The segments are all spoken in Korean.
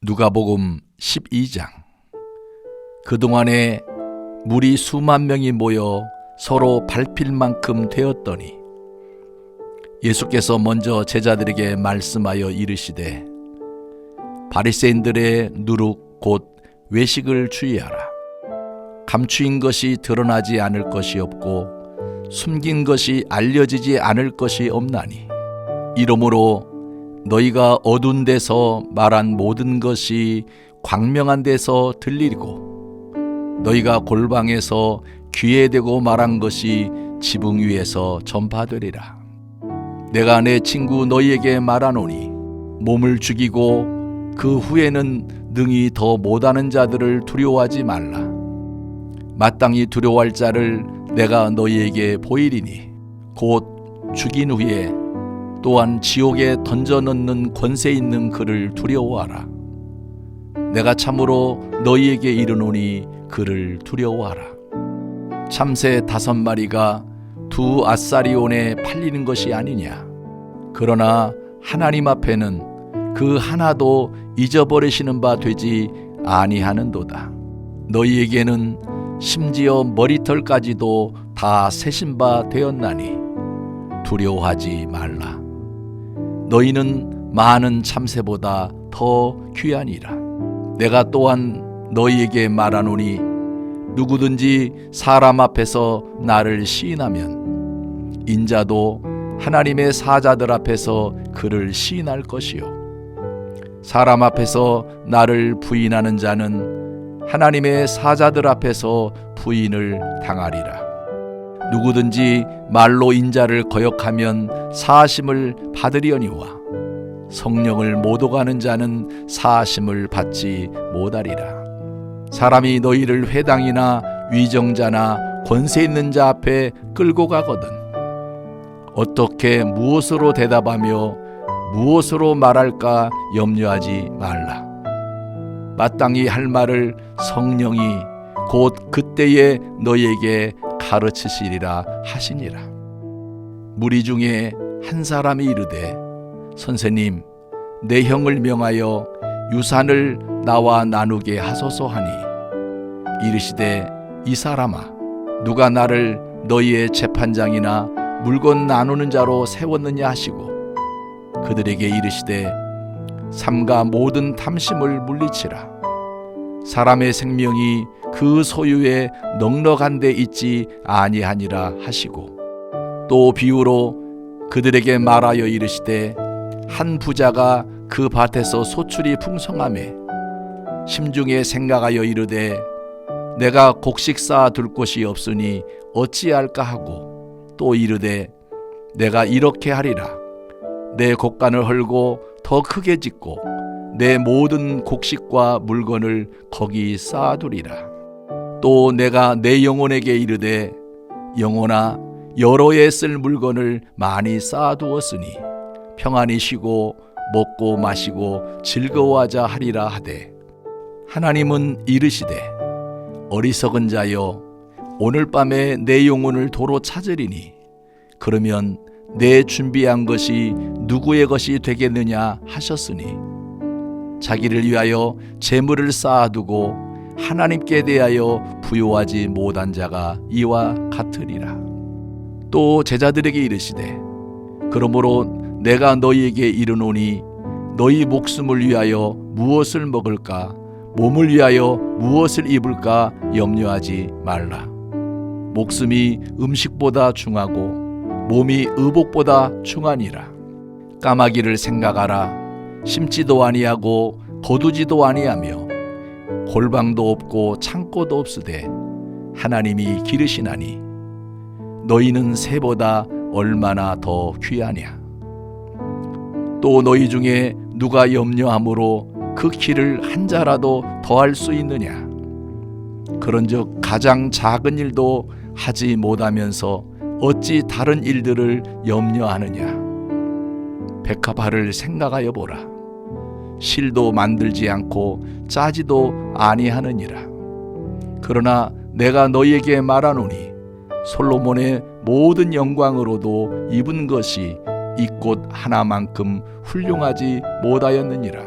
누가복음 12장. 그동안에 무리 수만 명이 모여 서로 밟힐 만큼 되었더니 예수께서 먼저 제자들에게 말씀하여 이르시되 바리새인들의 누룩 곧 외식을 주의하라. 감추인 것이 드러나지 않을 것이 없고 숨긴 것이 알려지지 않을 것이 없나니 이러므로 너희가 어두운 데서 말한 모든 것이 광명한 데서 들리고 너희가 골방에서 귀에 대고 말한 것이 지붕 위에서 전파되리라. 내가 내 친구 너희에게 말하노니 몸을 죽이고 그 후에는 능히 더 못하는 자들을 두려워하지 말라. 마땅히 두려워할 자를 내가 너희에게 보이리니 곧 죽인 후에 또한 지옥에 던져넣는 권세 있는 그를 두려워하라. 내가 참으로 너희에게 이르노니 그를 두려워하라. 참새 5마리가 2 아사리온에 팔리는 것이 아니냐. 그러나 하나님 앞에는 그 하나도 잊어버리시는 바 되지 아니하는도다. 너희에게는 심지어 머리털까지도 다 세신 바 되었나니 두려워하지 말라. 너희는 많은 참새보다 더 귀하니라. 내가 또한 너희에게 말하노니 누구든지 사람 앞에서 나를 시인하면 인자도 하나님의 사자들 앞에서 그를 시인할 것이요 사람 앞에서 나를 부인하는 자는 하나님의 사자들 앞에서 부인을 당하리라. 누구든지 말로 인자를 거역하면 사하심을 받으려니와 성령을 못 오가는 자는 사하심을 받지 못하리라. 사람이 너희를 회당이나 위정자나 권세 있는 자 앞에 끌고 가거든 어떻게 무엇으로 대답하며 무엇으로 말할까 염려하지 말라. 마땅히 할 말을 성령이 곧 그때에 너희에게 가르치시리라 하시니라. 무리 중에 한 사람이 이르되 선생님 내 형을 명하여 유산을 나와 나누게 하소서 하니 이르시되 이 사람아 누가 나를 너희의 재판장이나 물건 나누는 자로 세웠느냐 하시고 그들에게 이르시되 삼가 모든 탐심을 물리치라. 사람의 생명이 그 소유에 넉넉한 데 있지 아니하니라 하시고 또 비유로 그들에게 말하여 이르시되 한 부자가 그 밭에서 소출이 풍성하매 심중에 생각하여 이르되 내가 곡식 쌓아 둘 곳이 없으니 어찌할까 하고 또 이르되 내가 이렇게 하리라. 내 곡간을 헐고 더 크게 짓고 내 모든 곡식과 물건을 거기 쌓아두리라. 또 내가 내 영혼에게 이르되 영혼아 여러 해 쓸 물건을 많이 쌓아두었으니 평안히 쉬고 먹고 마시고 즐거워하자 하리라 하되 하나님은 이르시되 어리석은 자여 오늘 밤에 내 영혼을 도로 찾으리니 그러면 내 준비한 것이 누구의 것이 되겠느냐 하셨으니 자기를 위하여 재물을 쌓아두고 하나님께 대하여 부요하지 못한 자가 이와 같으리라. 또 제자들에게 이르시되 그러므로 내가 너희에게 이르노니 너희 목숨을 위하여 무엇을 먹을까 몸을 위하여 무엇을 입을까 염려하지 말라. 목숨이 음식보다 중하고 몸이 의복보다 중하니라. 까마귀를 생각하라. 심지도 아니하고 거두지도 아니하며 골방도 없고 창고도 없으되 하나님이 기르시나니 너희는 새보다 얼마나 더 귀하냐. 또 너희 중에 누가 염려함으로 그 키를 한 자라도 더할 수 있느냐. 그런즉 가장 작은 일도 하지 못하면서 어찌 다른 일들을 염려하느냐. 백합화를 생각하여 보라. 실도 만들지 않고 짜지도 아니하느니라. 그러나 내가 너희에게 말하노니 솔로몬의 모든 영광으로도 입은 것이 이 꽃 하나만큼 훌륭하지 못하였느니라.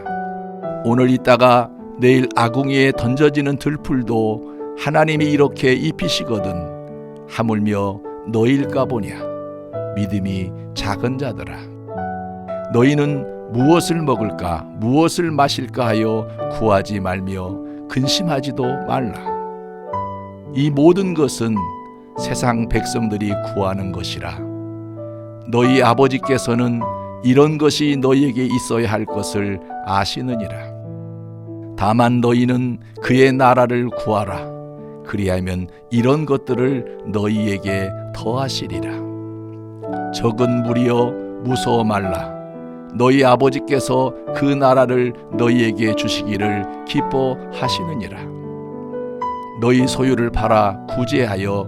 오늘 있다가 내일 아궁이에 던져지는 들풀도 하나님이 이렇게 입히시거든 하물며 너희일까 보냐. 믿음이 작은 자들아, 너희는 무엇을 먹을까 무엇을 마실까 하여 구하지 말며 근심하지도 말라. 이 모든 것은 세상 백성들이 구하는 것이라. 너희 아버지께서는 이런 것이 너희에게 있어야 할 것을 아시느니라. 다만 너희는 그의 나라를 구하라. 그리하면 이런 것들을 너희에게 더하시리라. 적은 무리여 무서워 말라. 너희 아버지께서 그 나라를 너희에게 주시기를 기뻐하시느니라. 너희 소유를 팔아 구제하여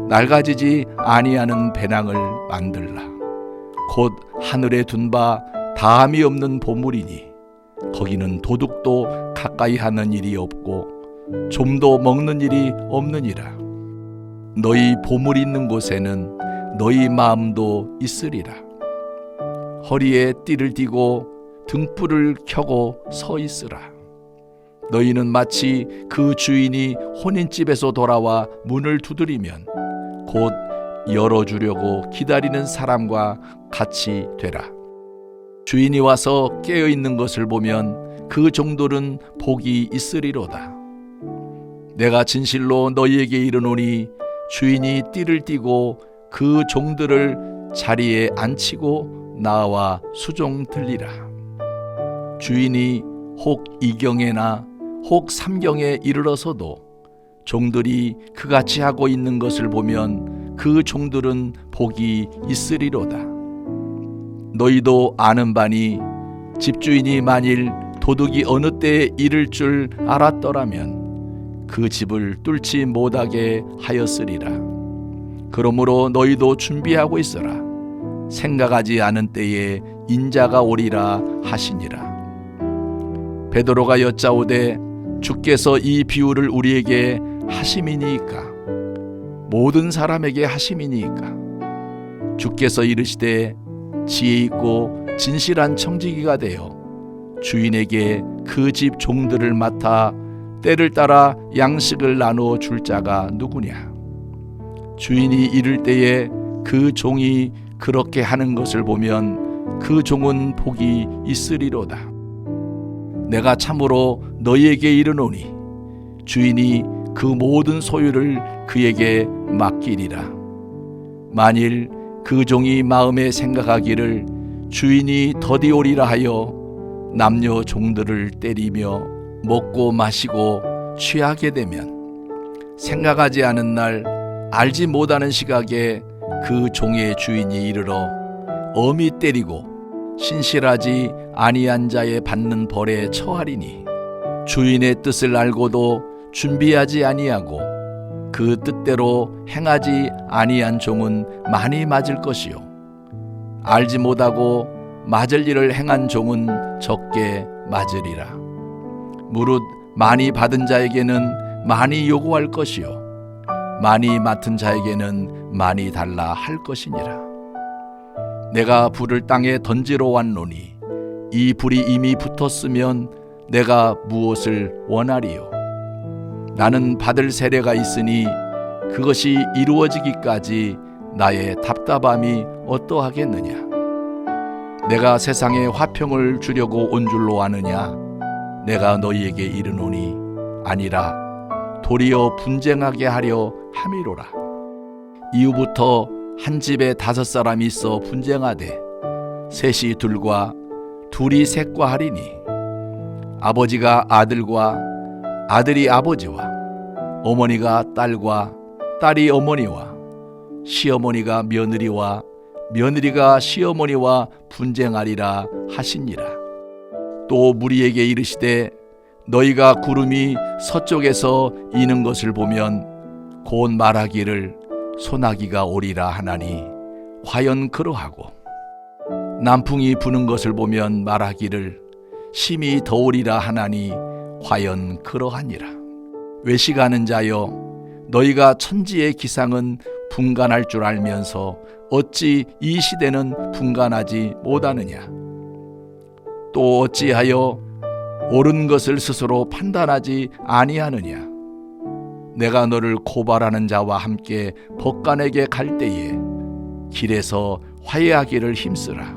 낡아지지 아니하는 배낭을 만들라. 곧 하늘에 둔 바 다함이 없는 보물이니 거기는 도둑도 가까이 하는 일이 없고 좀도 먹는 일이 없느니라. 너희 보물이 있는 곳에는 너희 마음도 있으리라. 허리에 띠를 띠고 등불을 켜고 서 있으라. 너희는 마치 그 주인이 혼인집에서 돌아와 문을 두드리면 곧 열어주려고 기다리는 사람과 같이 되라. 주인이 와서 깨어있는 것을 보면 그 종들은 복이 있으리로다. 내가 진실로 너희에게 이르노니 주인이 띠를 띠고 그 종들을 자리에 앉히고 나와 수종 들리라. 주인이 혹 이경에나 혹 삼경에 이르러서도 종들이 그같이 하고 있는 것을 보면 그 종들은 복이 있으리로다. 너희도 아는 바니 집주인이 만일 도둑이 어느 때에 이를 줄 알았더라면 그 집을 뚫지 못하게 하였으리라. 그러므로 너희도 준비하고 있어라. 생각하지 않은 때에 인자가 오리라 하시니라. 베드로가 여짜오되 주께서 이 비유를 우리에게 하심이니이까? 모든 사람에게 하심이니이까? 주께서 이르시되 지혜 있고 진실한 청지기가 되어 주인에게 그 집 종들을 맡아 때를 따라 양식을 나누어 줄 자가 누구냐? 주인이 이를 때에 그 종이 그렇게 하는 것을 보면 그 종은 복이 있으리로다. 내가 참으로 너희에게 이르노니 주인이 그 모든 소유를 그에게 맡기리라. 만일 그 종이 마음에 생각하기를 주인이 더디 오리라 하여 남녀 종들을 때리며 먹고 마시고 취하게 되면 생각하지 않은 날 알지 못하는 시각에 그 종의 주인이 이르러 엄히 때리고 신실하지 아니한 자의 받는 벌에 처하리니 주인의 뜻을 알고도 준비하지 아니하고 그 뜻대로 행하지 아니한 종은 많이 맞을 것이요 알지 못하고 맞을 일을 행한 종은 적게 맞으리라. 무릇 많이 받은 자에게는 많이 요구할 것이요 많이 맡은 자에게는 많이 달라 할 것이니라. 내가 불을 땅에 던지러 왔노니 이 불이 이미 붙었으면 내가 무엇을 원하리요? 나는 받을 세례가 있으니 그것이 이루어지기까지 나의 답답함이 어떠하겠느냐? 내가 세상에 화평을 주려고 온 줄로 아느냐? 내가 너희에게 이르노니 아니라 도리어 분쟁하게 하려 함이로라. 이후부터 한 집에 5사람이 있어 분쟁하되 셋이 둘과 둘이 셋과 하리니 아버지가 아들과 아들이 아버지와 어머니가 딸과 딸이 어머니와 시어머니가 며느리와 며느리가 시어머니와 분쟁하리라 하시니라. 또 무리에게 이르시되 너희가 구름이 서쪽에서 이는 것을 보면 곧 말하기를 소나기가 오리라 하나니 과연 그러하고 남풍이 부는 것을 보면 말하기를 심히 더우리라 하나니 과연 그러하니라. 외식하는 자여 너희가 천지의 기상은 분간할 줄 알면서 어찌 이 시대는 분간하지 못하느냐? 또 어찌하여 옳은 것을 스스로 판단하지 아니하느냐? 내가 너를 고발하는 자와 함께 법관에게 갈 때에 길에서 화해하기를 힘쓰라.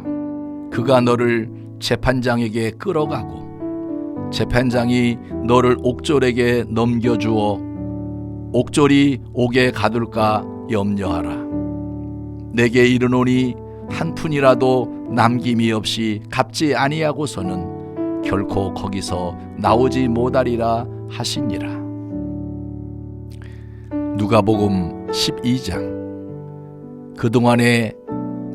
그가 너를 재판장에게 끌어가고 재판장이 너를 옥졸에게 넘겨주어 옥졸이 옥에 가둘까 염려하라. 내게 이르노니 한 푼이라도 남김이 없이 갚지 아니하고서는 결코 거기서 나오지 못하리라 하시니라. 누가복음 12장. 그동안에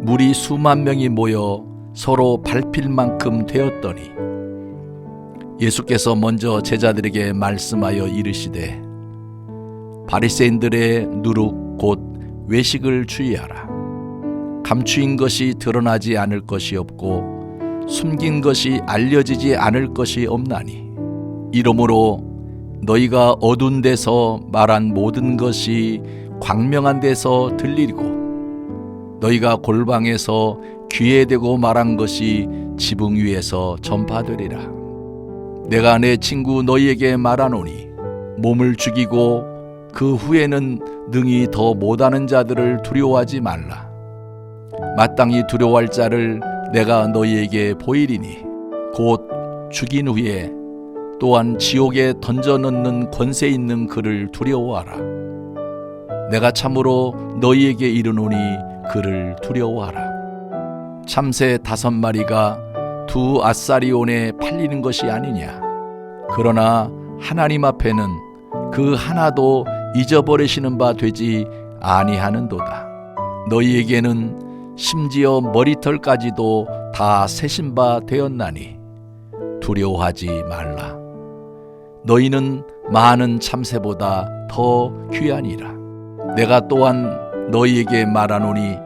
무리 수만 명이 모여 서로 밟힐 만큼 되었더니 예수께서 먼저 제자들에게 말씀하여 이르시되 바리새인들의 누룩 곧 외식을 주의하라. 감추인 것이 드러나지 않을 것이 없고 숨긴 것이 알려지지 않을 것이 없나니 이러므로 너희가 어두운 데서 말한 모든 것이 광명한 데서 들리고 너희가 골방에서 귀에 대고 말한 것이 지붕 위에서 전파되리라. 내가 내 친구 너희에게 말하노니 몸을 죽이고 그 후에는 능히 더 못하는 자들을 두려워하지 말라. 마땅히 두려워할 자를 내가 너희에게 보이리니 곧 죽인 후에 또한 지옥에 던져 넣는 권세 있는 그를 두려워하라. 내가 참으로 너희에게 이르노니 그를 두려워하라. 참새 5마리가 2 아사리온에 팔리는 것이 아니냐? 그러나 하나님 앞에는 그 하나도 잊어버리시는 바 되지 아니하는도다. 너희에게는 심지어 머리털까지도 다 세신 바 되었나니 두려워하지 말라. 너희는 많은 참새보다 더 귀하니라. 내가 또한 너희에게 말하노니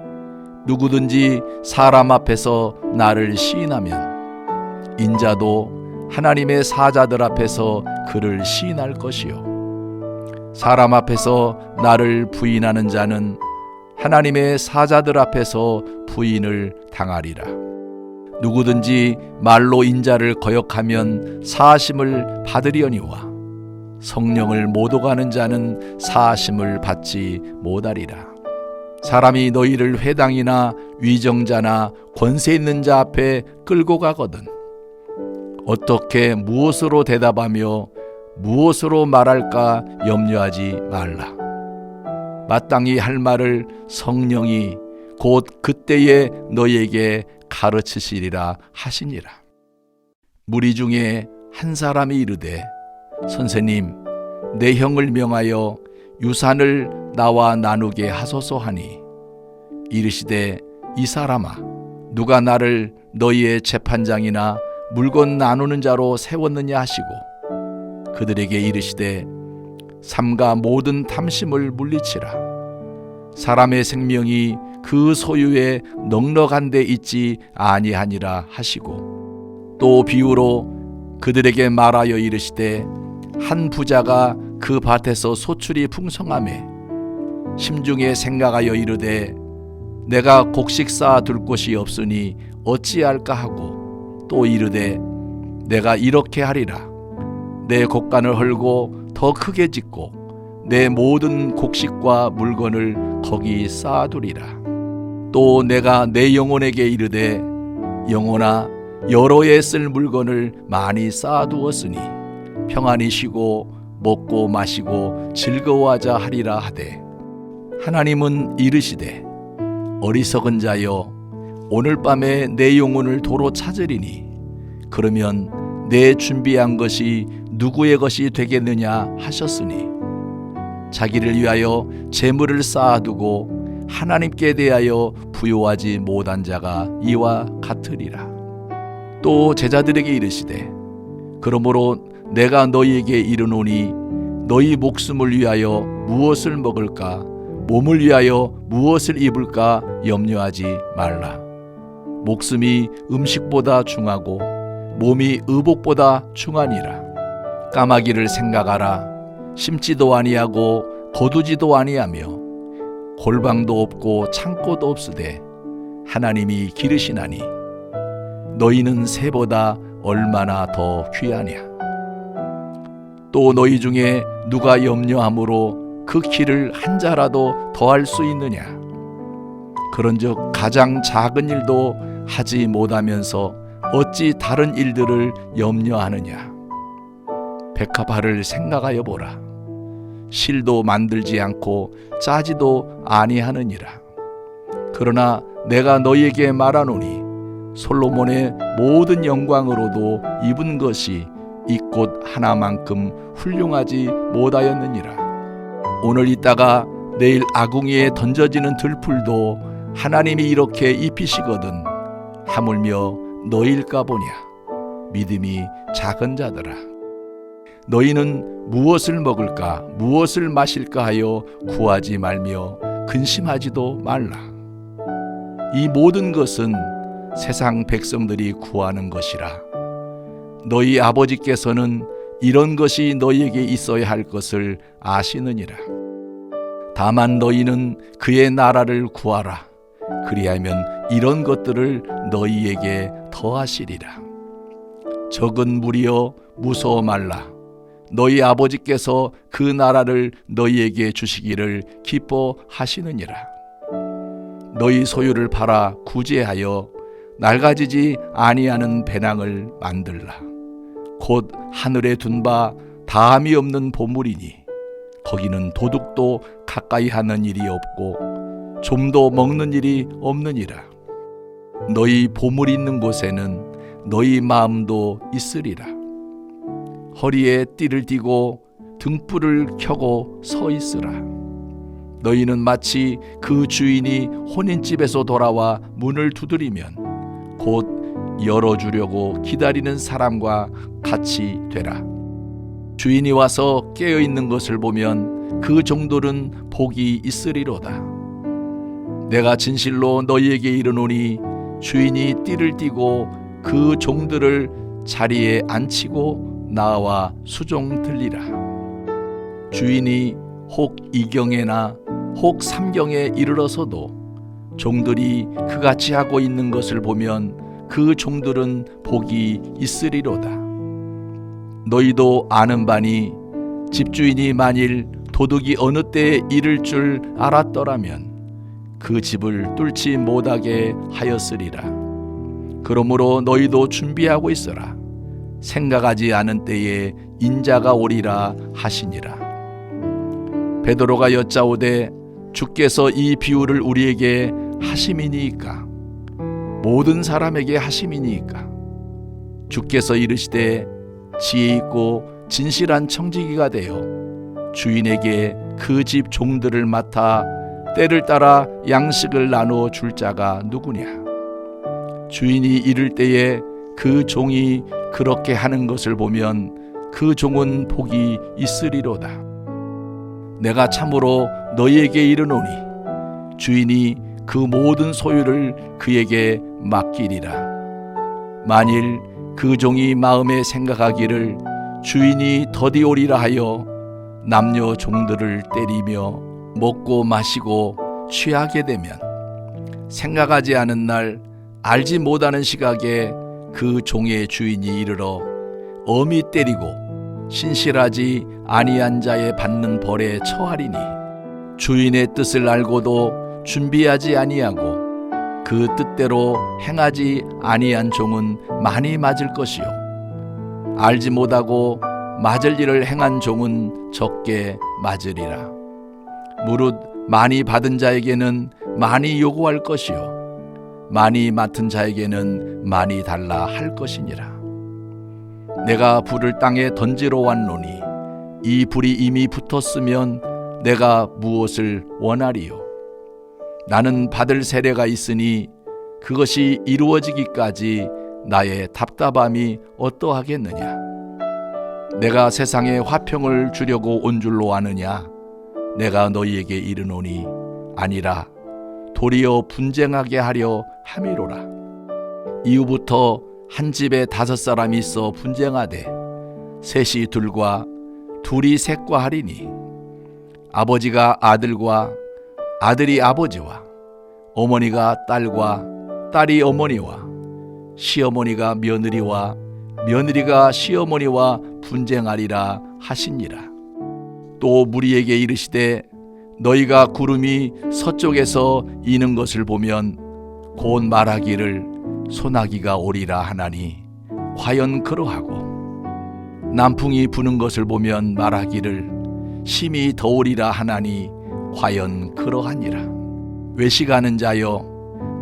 누구든지 사람 앞에서 나를 시인하면 인자도 하나님의 사자들 앞에서 그를 시인할 것이요 사람 앞에서 나를 부인하는 자는 하나님의 사자들 앞에서 부인을 당하리라. 누구든지 말로 인자를 거역하면 사하심을 받으려니와 성령을 못 오가는 자는 사하심을 받지 못하리라. 사람이 너희를 회당이나 위정자나 권세 있는 자 앞에 끌고 가거든 어떻게 무엇으로 대답하며 무엇으로 말할까 염려하지 말라. 마땅히 할 말을 성령이 곧 그때에 너희에게 가르치시리라 하시니라. 무리 중에 한 사람이 이르되 선생님 내 형을 명하여 유산을 나와 나누게 하소서 하니 이르시되 이 사람아 누가 나를 너희의 재판장이나 물건 나누는 자로 세웠느냐 하시고 그들에게 이르시되 삼가 모든 탐심을 물리치라. 사람의 생명이 그 소유에 넉넉한 데 있지 아니하니라 하시고 또 비유로 그들에게 말하여 이르시되 한 부자가 그 밭에서 소출이 풍성하매 심중에 생각하여 이르되 내가 곡식 쌓아 둘 곳이 없으니 어찌할까 하고 또 이르되 내가 이렇게 하리라. 내 곡간을 헐고 더 크게 짓고 내 모든 곡식과 물건을 거기 쌓아두리라. 또 내가 내 영혼에게 이르되 영혼아 여러 해 쓸 물건을 많이 쌓아두었으니 평안히 쉬고 먹고 마시고 즐거워하자 하리라 하되 하나님은 이르시되 어리석은 자여 오늘 밤에 내 영혼을 도로 찾으리니 그러면 내 준비한 것이 누구의 것이 되겠느냐 하셨으니 자기를 위하여 재물을 쌓아두고 하나님께 대하여 부요하지 못한 자가 이와 같으리라. 또 제자들에게 이르시되 그러므로 내가 너희에게 이르노니 너희 목숨을 위하여 무엇을 먹을까 몸을 위하여 무엇을 입을까 염려하지 말라. 목숨이 음식보다 중하고 몸이 의복보다 중하니라. 까마귀를 생각하라. 심지도 아니하고 거두지도 아니하며 골방도 없고 창고도 없으되 하나님이 기르시나니 너희는 새보다 얼마나 더 귀하냐. 또 너희 중에 누가 염려함으로 그 키를 한 자라도 더할 수 있느냐. 그런즉 가장 작은 일도 하지 못하면서 어찌 다른 일들을 염려하느냐. 백합화를 생각하여 보라. 실도 만들지 않고 짜지도 아니하느니라. 그러나 내가 너희에게 말하노니 솔로몬의 모든 영광으로도 입은 것이 이 꽃 하나만큼 훌륭하지 못하였느니라. 오늘 있다가 내일 아궁이에 던져지는 들풀도 하나님이 이렇게 입히시거든 하물며 너희일까 보냐. 믿음이 작은 자들아. 너희는 무엇을 먹을까 무엇을 마실까 하여 구하지 말며 근심하지도 말라. 이 모든 것은 세상 백성들이 구하는 것이라. 너희 아버지께서는 이런 것이 너희에게 있어야 할 것을 아시느니라. 다만 너희는 그의 나라를 구하라. 그리하면 이런 것들을 너희에게 더하시리라. 적은 무리여 무서워 말라. 너희 아버지께서 그 나라를 너희에게 주시기를 기뻐하시느니라. 너희 소유를 팔아 구제하여 낡아지지 아니하는 배낭을 만들라. 곧 하늘에 둔 바 다함이 없는 보물이니 거기는 도둑도 가까이 하는 일이 없고 좀도 먹는 일이 없느니라. 너희 보물이 있는 곳에는 너희 마음도 있으리라. 허리에 띠를 띠고 등불을 켜고 서 있으라. 너희는 마치 그 주인이 혼인집에서 돌아와 문을 두드리면 곧 열어주려고 기다리는 사람과 같이 되라. 주인이 와서 깨어있는 것을 보면 그 종들은 복이 있으리로다. 내가 진실로 너희에게 이르노니 주인이 띠를 띠고 그 종들을 자리에 앉히고 나와 수종 들리라. 주인이 혹 이경에나 혹 삼경에 이르러서도 종들이 그같이 하고 있는 것을 보면 그 종들은 복이 있으리로다. 너희도 아는 바니 집주인이 만일 도둑이 어느 때에 이를 줄 알았더라면 그 집을 뚫지 못하게 하였으리라. 그러므로 너희도 준비하고 있어라. 생각하지 않은 때에 인자가 오리라 하시니라. 베드로가 여짜오되 주께서 이 비유를 우리에게 하심이니이까? 모든 사람에게 하심이니이까? 주께서 이르시되 지혜 있고 진실한 청지기가 되어 주인에게 그 집 종들을 맡아 때를 따라 양식을 나누어 줄 자가 누구냐? 주인이 이를 때에 그 종이 그렇게 하는 것을 보면 그 종은 복이 있으리로다. 내가 참으로 너희에게 이르노니 주인이 그 모든 소유를 그에게 맡기리라. 만일 그 종이 마음에 생각하기를 주인이 더디 오리라 하여 남녀 종들을 때리며 먹고 마시고 취하게 되면 생각하지 않은 날 알지 못하는 시각에 그 종의 주인이 이르러 엄히 때리고 신실하지 아니한 자의 받는 벌에 처하리니 주인의 뜻을 알고도 준비하지 아니하고 그 뜻대로 행하지 아니한 종은 많이 맞을 것이요 알지 못하고 맞을 일을 행한 종은 적게 맞으리라. 무릇 많이 받은 자에게는 많이 요구할 것이요 많이 맡은 자에게는 많이 달라 할 것이니라. 내가 불을 땅에 던지러 왔노니 이 불이 이미 붙었으면 내가 무엇을 원하리요? 나는 받을 세례가 있으니 그것이 이루어지기까지 나의 답답함이 어떠하겠느냐? 내가 세상에 화평을 주려고 온 줄로 아느냐? 내가 너희에게 이르노니 아니라 도리어 분쟁하게 하려 함이로라. 이후부터 한 집에 5사람이 있어 분쟁하되 셋이 둘과 둘이 셋과 하리니 아버지가 아들과 아들이 아버지와 어머니가 딸과 딸이 어머니와 시어머니가 며느리와 며느리가 시어머니와 분쟁하리라 하시니라. 또 무리에게 이르시되 너희가 구름이 서쪽에서 이는 것을 보면 곧 말하기를 소나기가 오리라 하나니 과연 그러하고 남풍이 부는 것을 보면 말하기를 심히 더우리라 하나니 과연 그러하니라. 외식하는 자여,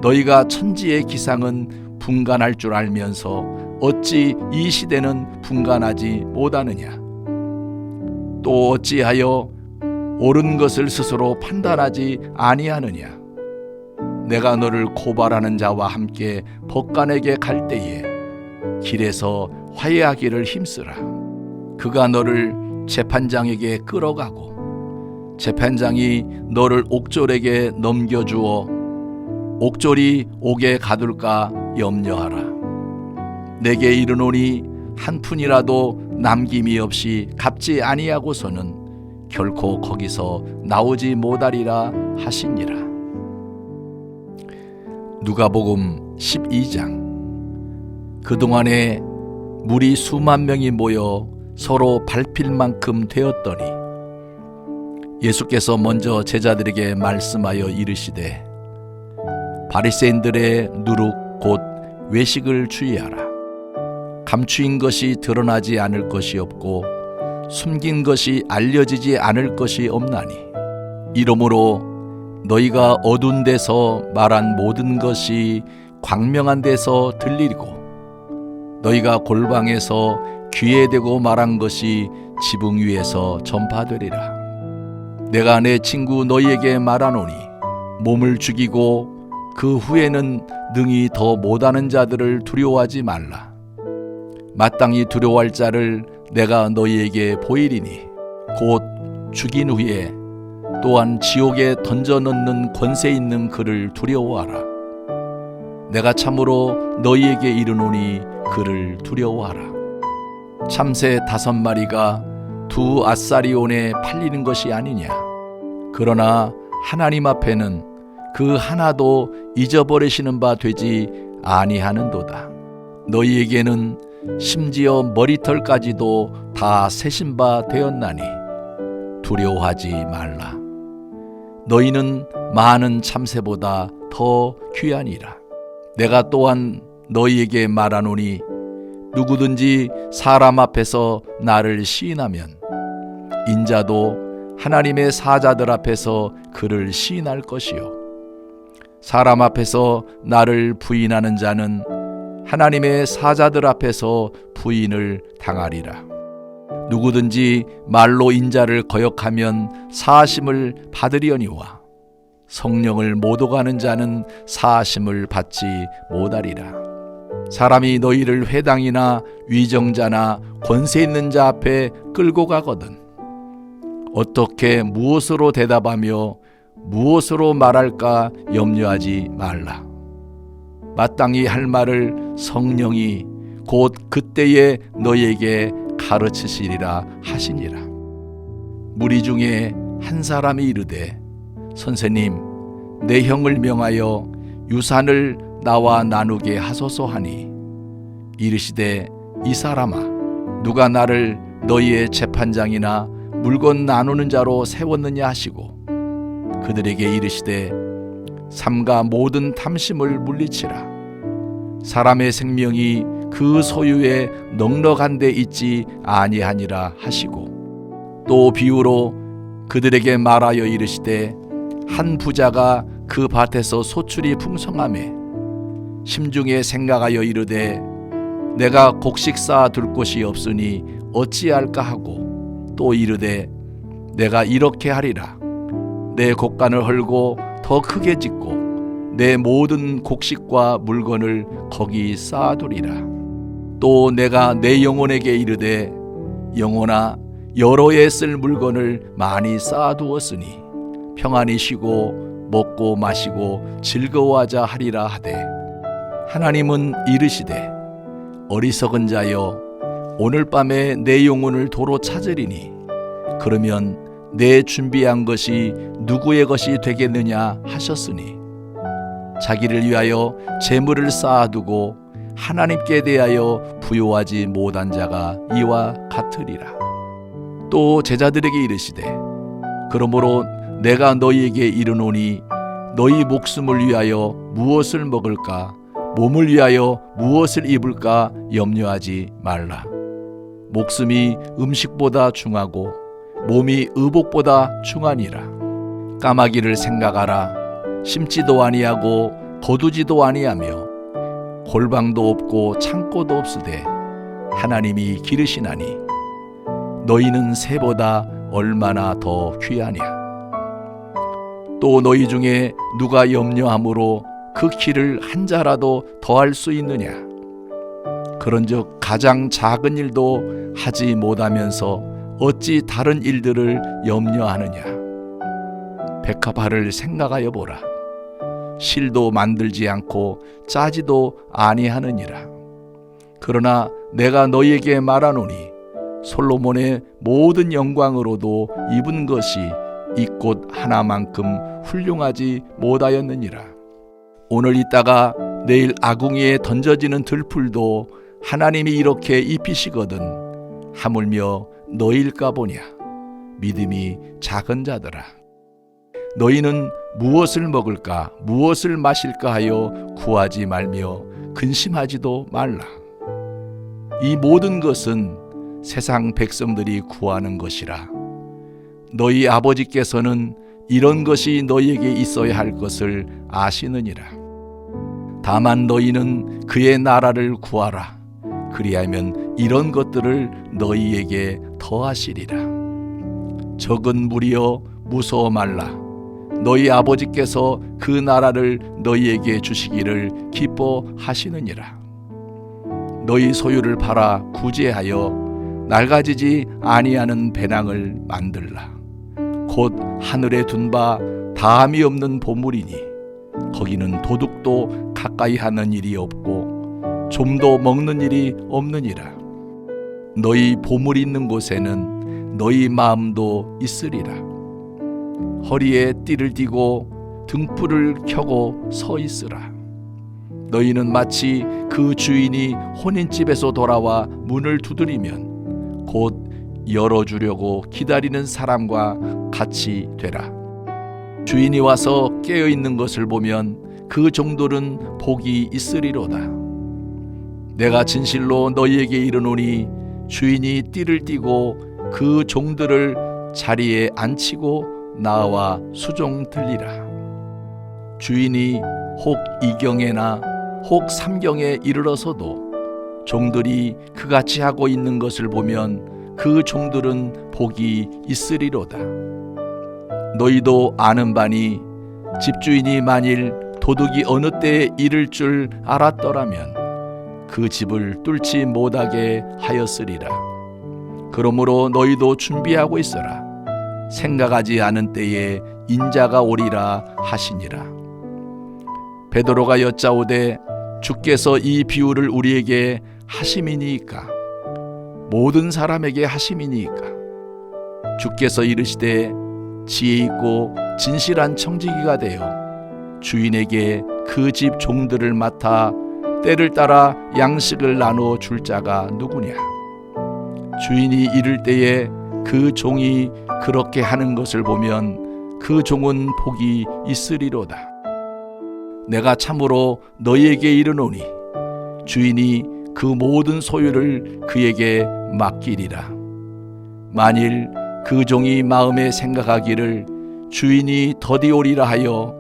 너희가 천지의 기상은 분간할 줄 알면서 어찌 이 시대는 분간하지 못하느냐. 또 어찌하여 옳은 것을 스스로 판단하지 아니하느냐. 내가 너를 고발하는 자와 함께 법관에게 갈 때에 길에서 화해하기를 힘쓰라. 그가 너를 재판장에게 끌어가고 재판장이 너를 옥졸에게 넘겨주어 옥졸이 옥에 가둘까 염려하라. 내게 이르노니 한 푼이라도 남김이 없이 갚지 아니하고서는 결코 거기서 나오지 못하리라 하시니라. 누가복음 12장. 그동안에 무리 수만 명이 모여 서로 밟힐 만큼 되었더니 예수께서 먼저 제자들에게 말씀하여 이르시되 바리새인들의 누룩 곧 외식을 주의하라. 감추인 것이 드러나지 않을 것이 없고 숨긴 것이 알려지지 않을 것이 없나니 이러므로 너희가 어두운 데서 말한 모든 것이 광명한 데서 들리고 너희가 골방에서 귀에 대고 말한 것이 지붕 위에서 전파되리라. 내가 내 친구 너희에게 말하노니 몸을 죽이고 그 후에는 능히 더 못하는 자들을 두려워하지 말라. 마땅히 두려워할 자를 내가 너희에게 보이리니 곧 죽인 후에 또한 지옥에 던져 넣는 권세 있는 그를 두려워하라. 내가 참으로 너희에게 이르노니 그를 두려워하라. 참새 5마리가 2 아사리온에 팔리는 것이 아니냐. 그러나 하나님 앞에는 그 하나도 잊어버리시는 바 되지 아니하는도다. 너희에게는 심지어 머리털까지도 다 세신 바 되었나니 두려워하지 말라. 너희는 많은 참새보다 더 귀하니라. 내가 또한 너희에게 말하노니 누구든지 사람 앞에서 나를 시인하면 인자도 하나님의 사자들 앞에서 그를 시인할 것이요 사람 앞에서 나를 부인하는 자는 하나님의 사자들 앞에서 부인을 당하리라. 누구든지 말로 인자를 거역하면 사하심을 받으려니와 성령을 못 오가는 자는 사하심을 받지 못하리라. 사람이 너희를 회당이나 위정자나 권세 있는 자 앞에 끌고 가거든 어떻게 무엇으로 대답하며 무엇으로 말할까 염려하지 말라. 마땅히 할 말을 성령이 곧 그때에 너희에게 가르치시리라 하시니라. 무리 중에 한 사람이 이르되 선생님, 내 형을 명하여 유산을 나와 나누게 하소서 하니 이르시되 이 사람아, 누가 나를 너희의 재판장이나 물건 나누는 자로 세웠느냐 하시고 그들에게 이르시되 삼가 모든 탐심을 물리치라. 사람의 생명이 그 소유에 넉넉한 데 있지 아니하니라 하시고 또 비유로 그들에게 말하여 이르시되 한 부자가 그 밭에서 소출이 풍성하매 심중에 생각하여 이르되 내가 곡식 쌓아 둘 곳이 없으니 어찌할까 하고 또 이르되 내가 이렇게 하리라. 내 곡간을 헐고 더 크게 짓고 내 모든 곡식과 물건을 거기 쌓아두리라. 또 내가 내 영혼에게 이르되 영혼아, 여러 해 쓸 물건을 많이 쌓아두었으니 평안히 쉬고 먹고 마시고 즐거워하자 하리라 하되 하나님은 이르시되 어리석은 자여, 오늘 밤에 내 영혼을 도로 찾으리니 그러면 내 준비한 것이 누구의 것이 되겠느냐 하셨으니 자기를 위하여 재물을 쌓아두고 하나님께 대하여 부요하지 못한 자가 이와 같으리라. 또 제자들에게 이르시되 그러므로 내가 너희에게 이르노니 너희 목숨을 위하여 무엇을 먹을까 몸을 위하여 무엇을 입을까 염려하지 말라. 목숨이 음식보다 중하고 몸이 의복보다 중하니라. 까마귀를 생각하라. 심지도 아니하고 거두지도 아니하며 골방도 없고 창고도 없으되 하나님이 기르시나니 너희는 새보다 얼마나 더 귀하냐. 또 너희 중에 누가 염려함으로 그 키를 한 자라도 더할 수 있느냐. 그런즉 가장 작은 일도 하지 못하면서 어찌 다른 일들을 염려하느냐. 백합화를 생각하여 보라. 실도 만들지 않고 짜지도 아니하느니라. 그러나 내가 너희에게 말하노니 솔로몬의 모든 영광으로도 입은 것이 이 꽃 하나만큼 훌륭하지 못하였느니라. 오늘 있다가 내일 아궁이에 던져지는 들풀도 하나님이 이렇게 입히시거든 하물며 너희일까 보냐. 믿음이 작은 자들아. 너희는 무엇을 먹을까 무엇을 마실까 하여 구하지 말며 근심하지도 말라. 이 모든 것은 세상 백성들이 구하는 것이라. 너희 아버지께서는 이런 것이 너희에게 있어야 할 것을 아시느니라. 다만 너희는 그의 나라를 구하라. 그리하면 이런 것들을 너희에게 더하시리라. 적은 무리여 무서워 말라. 너희 아버지께서 그 나라를 너희에게 주시기를 기뻐하시느니라. 너희 소유를 팔아 구제하여 낡아지지 아니하는 배낭을 만들라. 곧 하늘에 둔 바 다함이 없는 보물이니 거기는 도둑도 가까이 하는 일이 없고 좀도 먹는 일이 없느니라. 너희 보물이 있는 곳에는 너희 마음도 있으리라. 허리에 띠를 띠고 등불을 켜고 서 있으라. 너희는 마치 그 주인이 혼인집에서 돌아와 문을 두드리면 곧 열어주려고 기다리는 사람과 같이 되라. 주인이 와서 깨어있는 것을 보면 그 종들은 복이 있으리로다. 내가 진실로 너희에게 이르노니 주인이 띠를 띠고 그 종들을 자리에 앉히고 나와 수종 들리라. 주인이 혹 이경에나 혹 삼경에 이르러서도 종들이 그같이 하고 있는 것을 보면 그 종들은 복이 있으리로다. 너희도 아는 바니 집주인이 만일 도둑이 어느 때에 이를 줄 알았더라면 그 집을 뚫지 못하게 하였으리라. 그러므로 너희도 준비하고 있어라. 생각하지 않은 때에 인자가 오리라 하시니라. 베드로가 여짜오되 주께서 이 비유를 우리에게 하심이니이까? 모든 사람에게 하심이니이까? 주께서 이르시되 지혜 있고 진실한 청지기가 되어 주인에게 그 집 종들을 맡아 때를 따라 양식을 나눠 줄 자가 누구냐? 주인이 이를 때에 그 종이 그렇게 하는 것을 보면 그 종은 복이 있으리로다. 내가 참으로 너희에게 이르노니 주인이 그 모든 소유를 그에게 맡기리라. 만일 그 종이 마음에 생각하기를 주인이 더디 오리라 하여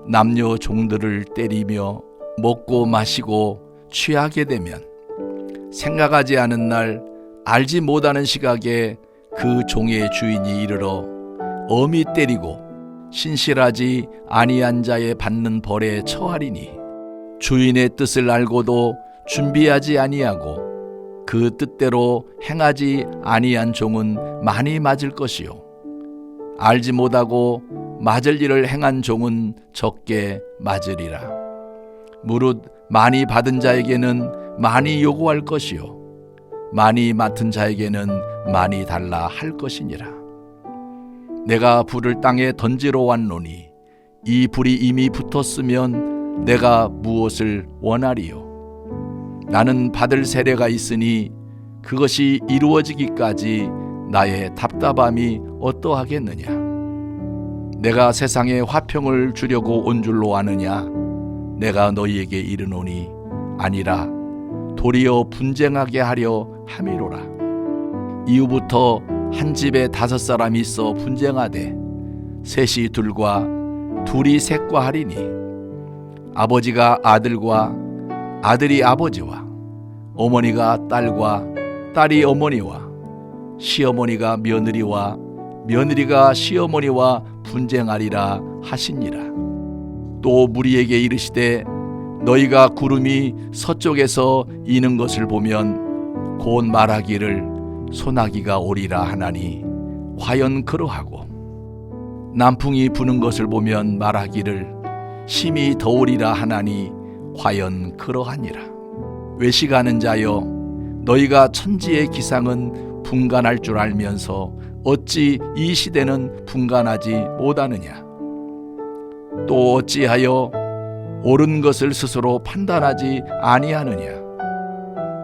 남녀 종들을 때리며 먹고 마시고 취하게 되면 생각하지 않은 날 알지 못하는 시각에 그 종의 주인이 이르러 엄히 때리고 신실하지 아니한 자의 받는 벌에 처하리니 주인의 뜻을 알고도 준비하지 아니하고 그 뜻대로 행하지 아니한 종은 많이 맞을 것이요 알지 못하고 맞을 일을 행한 종은 적게 맞으리라. 무릇 많이 받은 자에게는 많이 요구할 것이요 많이 맡은 자에게는 많이 달라 할 것이니라. 내가 불을 땅에 던지러 왔노니 이 불이 이미 붙었으면 내가 무엇을 원하리요? 나는 받을 세례가 있으니 그것이 이루어지기까지 나의 답답함이 어떠하겠느냐. 내가 세상에 화평을 주려고 온 줄로 아느냐. 내가 너희에게 이르노니 아니라 도리어 분쟁하게 하려 함이로라. 이후부터 한 집에 5사람이 있어 분쟁하되 셋이 둘과 둘이 셋과 하리니 아버지가 아들과 아들이 아버지와 어머니가 딸과 딸이 어머니와 시어머니가 며느리와 며느리가 시어머니와 분쟁하리라 하시니라. 또 무리에게 이르시되 너희가 구름이 서쪽에서 이는 것을 보면 곧 말하기를 소나기가 오리라 하나니 과연 그러하고 남풍이 부는 것을 보면 말하기를 심히 더우리라 하나니 과연 그러하니라. 외식하는 자여 너희가 천지의 기상은 분간할 줄 알면서 어찌 이 시대는 분간하지 못하느냐. 또 어찌하여 옳은 것을 스스로 판단하지 아니하느냐.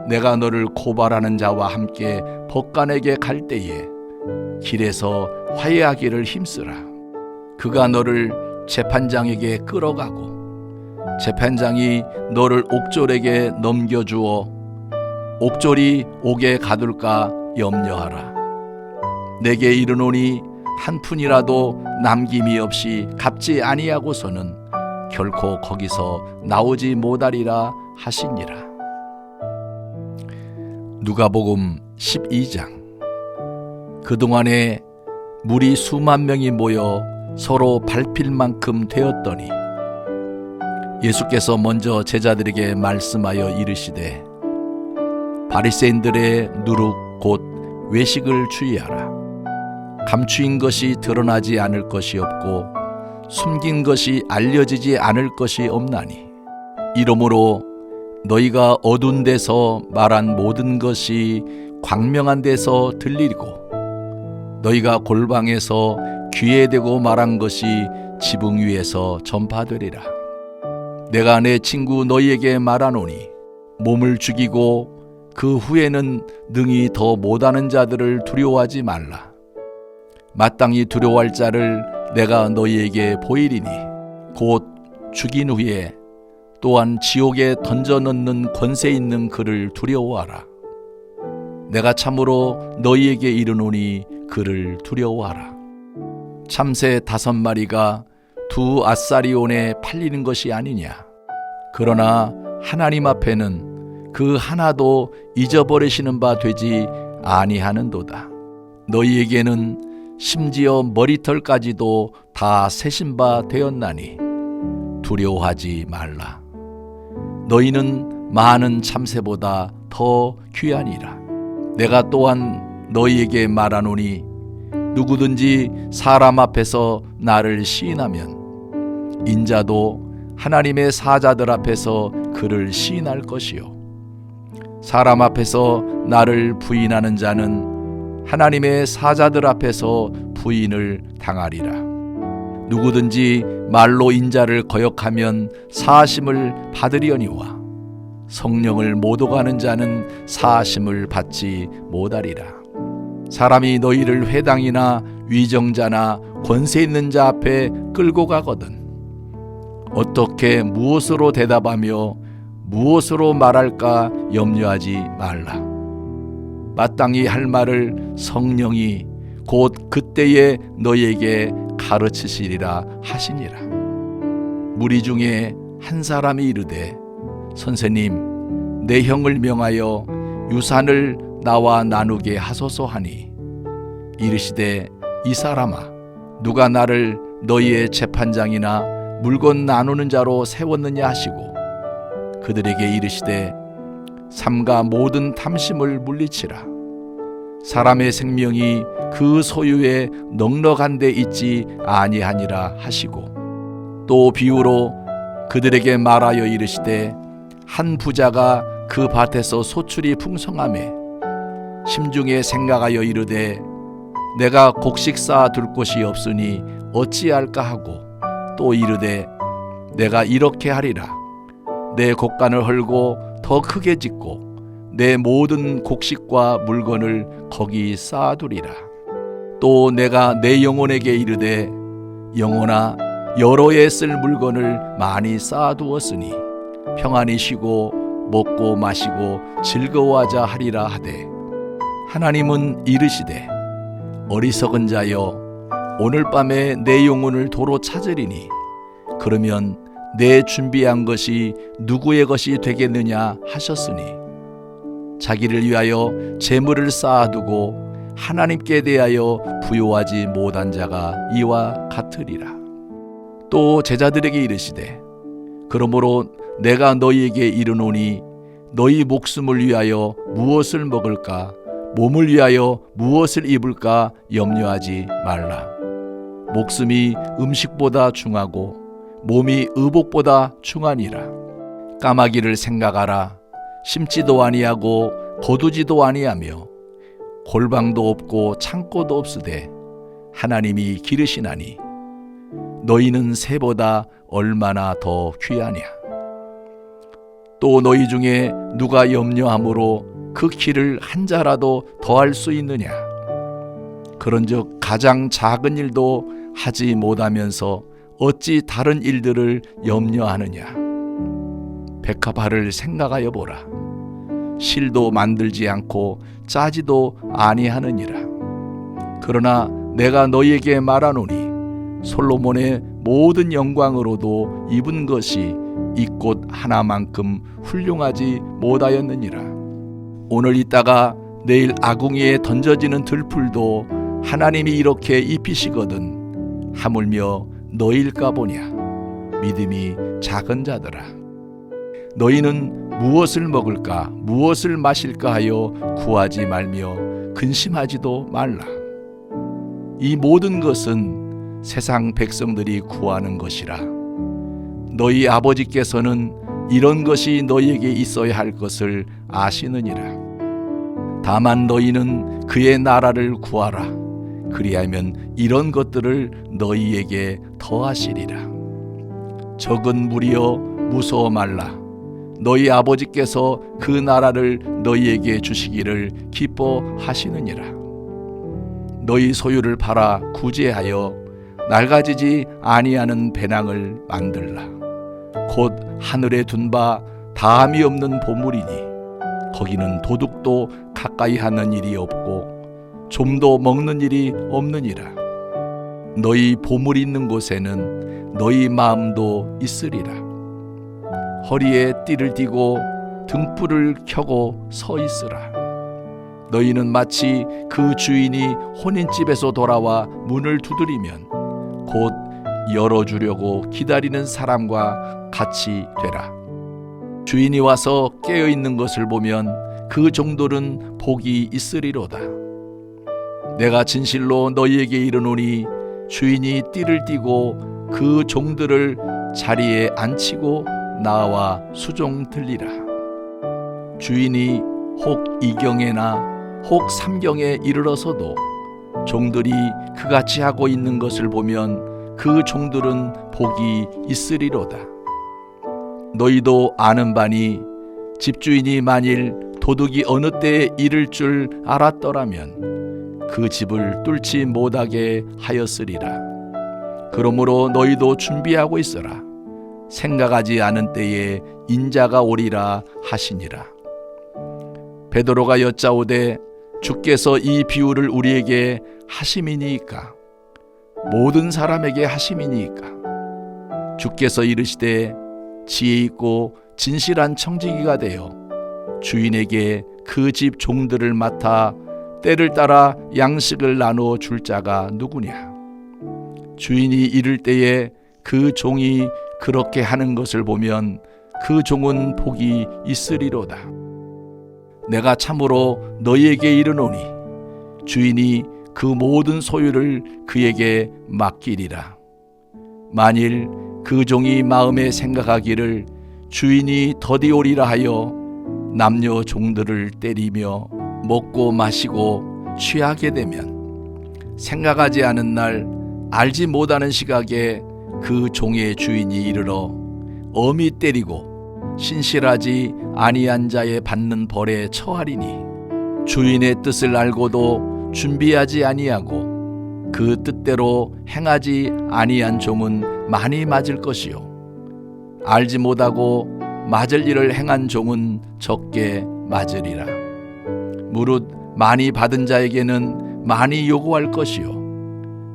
내가 너를 고발하는 자와 함께 법관에게 갈 때에 길에서 화해하기를 힘쓰라. 그가 너를 재판장에게 끌어가고 재판장이 너를 옥졸에게 넘겨주어 옥졸이 옥에 가둘까 염려하라. 내게 이르노니 한 푼이라도 남김이 없이 갚지 아니하고서는 결코 거기서 나오지 못하리라 하시니라. 누가복음 12장. 그동안에 무리 수만 명이 모여 서로 밟힐 만큼 되었더니 예수께서 먼저 제자들에게 말씀하여 이르시되 바리새인들의 누룩 곧 외식을 주의하라. 감추인 것이 드러나지 않을 것이 없고 숨긴 것이 알려지지 않을 것이 없나니 이러므로 너희가 어두운 데서 말한 모든 것이 광명한 데서 들리고 너희가 골방에서 귀에 대고 말한 것이 지붕 위에서 전파되리라. 내가 내 친구 너희에게 말하노니 몸을 죽이고 그 후에는 능히 더 못하는 자들을 두려워하지 말라. 마땅히 두려워할 자를 내가 너희에게 보이리니 곧 죽인 후에 또한 지옥에 던져 넣는 권세 있는 그를 두려워하라. 내가 참으로 너희에게 이르노니 그를 두려워하라. 참새 5마리가 2 아사리온에 팔리는 것이 아니냐. 그러나 하나님 앞에는 그 하나도 잊어버리시는 바 되지 아니하는도다. 너희에게는 심지어 머리털까지도 다 세신 바 되었나니 두려워하지 말라. 너희는 많은 참새보다 더 귀하니라. 내가 또한 너희에게 말하노니 누구든지 사람 앞에서 나를 시인하면 인자도 하나님의 사자들 앞에서 그를 시인할 것이요 사람 앞에서 나를 부인하는 자는 하나님의 사자들 앞에서 부인을 당하리라. 누구든지 말로 인자를 거역하면 사하심을 받으려니와 성령을 못 오가는 자는 사하심을 받지 못하리라. 사람이 너희를 회당이나 위정자나 권세 있는 자 앞에 끌고 가거든 어떻게 무엇으로 대답하며 무엇으로 말할까 염려하지 말라. 마땅히 할 말을 성령이 곧 그때에 너희에게 가르치시리라 하시니라. 무리 중에 한 사람이 이르되 선생님 내 형을 명하여 유산을 나와 나누게 하소서 하니 이르시되 이 사람아 누가 나를 너희의 재판장이나 물건 나누는 자로 세웠느냐 하시고 그들에게 이르시되 삼가 모든 탐심을 물리치라. 사람의 생명이 그 소유에 넉넉한 데 있지 아니하니라 하시고 또 비유로 그들에게 말하여 이르시되 한 부자가 그 밭에서 소출이 풍성하매 심중에 생각하여 이르되 내가 곡식 쌓아 둘 곳이 없으니 어찌할까 하고 또 이르되 내가 이렇게 하리라. 내 곡간을 헐고 더 크게 짓고 내 모든 곡식과 물건을 거기 쌓아두리라. 또 내가 내 영혼에게 이르되 영혼아 여러 해 쓸 물건을 많이 쌓아두었으니 평안히 쉬고 먹고 마시고 즐거워하자 하리라 하되 하나님은 이르시되 어리석은 자여 오늘 밤에 내 영혼을 도로 찾으리니 그러면 내 준비한 것이 누구의 것이 되겠느냐 하셨으니 자기를 위하여 재물을 쌓아두고 하나님께 대하여 부요하지 못한 자가 이와 같으리라. 또 제자들에게 이르시되 그러므로 내가 너희에게 이르노니 너희 목숨을 위하여 무엇을 먹을까 몸을 위하여 무엇을 입을까 염려하지 말라. 목숨이 음식보다 중하고 몸이 의복보다 중하니라. 까마귀를 생각하라. 심지도 아니하고 거두지도 아니하며 골방도 없고 창고도 없으되 하나님이 기르시나니 너희는 새보다 얼마나 더 귀하냐. 또 너희 중에 누가 염려함으로 그 키를 한 자라도 더할 수 있느냐. 그런즉 가장 작은 일도 하지 못하면서 어찌 다른 일들을 염려하느냐. 백합화를 생각하여 보라. 실도 만들지 않고 짜지도 아니하느니라. 그러나 내가 너희에게 말하노니 솔로몬의 모든 영광으로도 입은 것이 이 꽃 하나만큼 훌륭하지 못하였느니라. 오늘 있다가 내일 아궁이에 던져지는 들풀도 하나님이 이렇게 입히시거든 하물며 너희일까 보냐. 믿음이 작은 자들아. 너희는 무엇을 먹을까 무엇을 마실까 하여 구하지 말며 근심하지도 말라. 이 모든 것은 세상 백성들이 구하는 것이라. 너희 아버지께서는 이런 것이 너희에게 있어야 할 것을 아시느니라. 다만 너희는 그의 나라를 구하라. 그리하면 이런 것들을 너희에게 더하시리라. 적은 무리여 무서워 말라. 너희 아버지께서 그 나라를 너희에게 주시기를 기뻐하시느니라. 너희 소유를 팔아 구제하여 낡아지지 아니하는 배낭을 만들라. 곧 하늘에 둔 바 다함이 없는 보물이니 거기는 도둑도 가까이 하는 일이 없고 좀도 먹는 일이 없느니라. 너희 보물이 있는 곳에는 너희 마음도 있으리라. 허리에 띠를 띠고 등불을 켜고 서 있으라. 너희는 마치 그 주인이 혼인집에서 돌아와 문을 두드리면 곧 열어주려고 기다리는 사람과 같이 되라. 주인이 와서 깨어있는 것을 보면 그 종들은 복이 있으리로다. 내가 진실로 너희에게 이르노니 주인이 띠를 띠고 그 종들을 자리에 앉히고 나와 수종 들리라. 주인이 혹 이경에나 혹 삼경에 이르러서도 종들이 그같이 하고 있는 것을 보면 그 종들은 복이 있으리로다. 너희도 아는 바니 집주인이 만일 도둑이 어느 때에 이를 줄 알았더라면 그 집을 뚫지 못하게 하였으리라. 그러므로 너희도 준비하고 있어라. 생각하지 않은 때에 인자가 오리라 하시니라. 베드로가 여짜오되 주께서 이 비유를 우리에게 하심이니이까? 모든 사람에게 하심이니이까? 주께서 이르시되 지혜 있고 진실한 청지기가 되어 주인에게 그 집 종들을 맡아 때를 따라 양식을 나누어 줄 자가 누구냐? 주인이 이를 때에 그 종이 그렇게 하는 것을 보면 그 종은 복이 있으리로다. 내가 참으로 너희에게 이르노니 주인이 그 모든 소유를 그에게 맡기리라. 만일 그 종이 마음에 생각하기를 주인이 더디 오리라 하여 남녀 종들을 때리며 먹고 마시고 취하게 되면 생각하지 않은 날 알지 못하는 시각에 그 종의 주인이 이르러 엄히 때리고 신실하지 아니한 자의 받는 벌에 처하리니 주인의 뜻을 알고도 준비하지 아니하고 그 뜻대로 행하지 아니한 종은 많이 맞을 것이요 알지 못하고 맞을 일을 행한 종은 적게 맞으리라. 무릇 많이 받은 자에게는 많이 요구할 것이요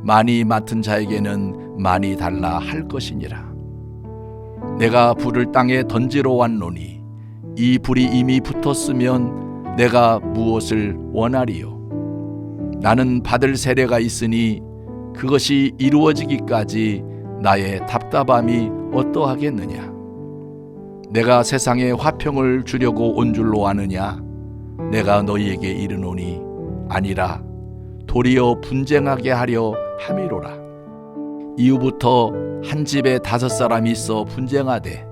많이 맡은 자에게는 많이 달라 할 것이니라. 내가 불을 땅에 던지러 왔노니 이 불이 이미 붙었으면 내가 무엇을 원하리요? 나는 받을 세례가 있으니 그것이 이루어지기까지 나의 답답함이 어떠하겠느냐? 내가 세상에 화평을 주려고 온 줄로 아느냐? 내가 너희에게 이르노니 아니라 도리어 분쟁하게 하려 함이로라. 이후부터 한 집에 5사람이 있어 분쟁하되